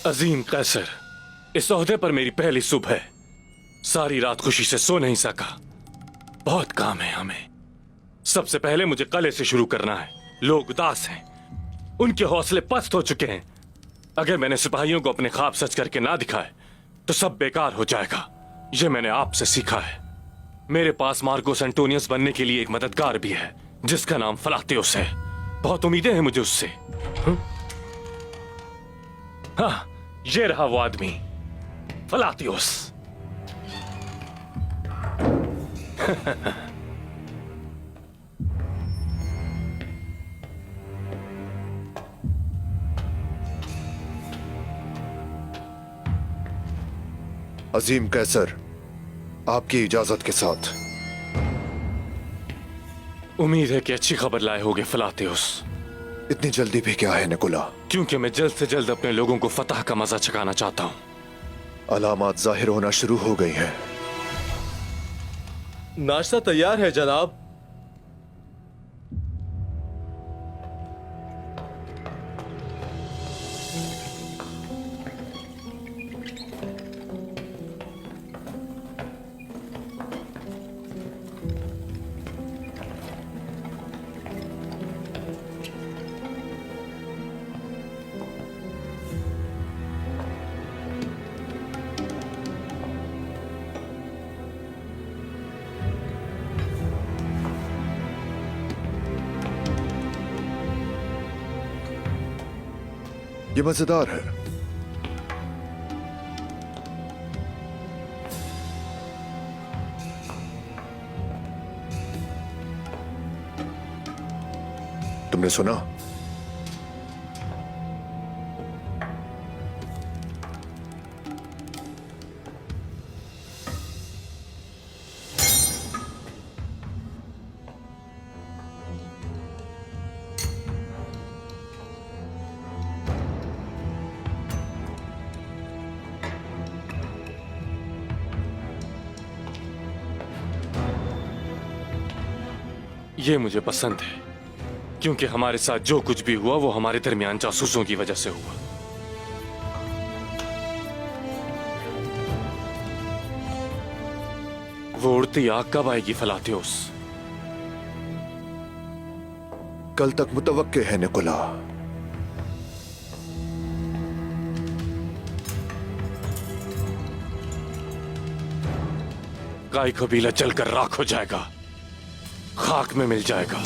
अजीम कैसर, इस ओहदे पर मेरी पहली सुबह है। सारी रात खुशी से सो नहीं सका। बहुत काम है हमें। सबसे पहले मुझे कले से शुरू करना है। लोग उदास हैं, उनके हौसले पस्त हो चुके हैं। अगर मैंने सिपाहियों को अपने ख्वाब सच करके ना दिखाए तो सब बेकार हो जाएगा। यह मैंने आपसे सीखा है। मेरे पास मार्कोस एंटोनियस बनने के लिए एक मददगार भी है जिसका नाम फलातियोस है। बहुत उम्मीदें हैं मुझे उससे। हाँ, ये रहा वो आदमी, फलातियोस। अजीम कैसर, आपकी इजाजत के साथ। उम्मीद है कि अच्छी खबर लाए होगे फलातियोस। इतनी जल्दी भी क्या है निकोला? क्योंकि मैं जल्द से जल्द अपने लोगों को फतह का मजा चखाना चाहता हूं। अलामात जाहिर होना शुरू हो गई हैं। नाश्ता तैयार है जनाब। ये मजेदार है। तुमने सुना? ये मुझे पसंद है क्योंकि हमारे साथ जो कुछ भी हुआ वो हमारे दरमियान जासूसों की वजह से हुआ। वो उड़ती आग कब आएगी फलातियोस? कल तक मुतवक्के है निकोला। काई कबीला जलकर राख हो जाएगा, खाक में मिल जाएगा।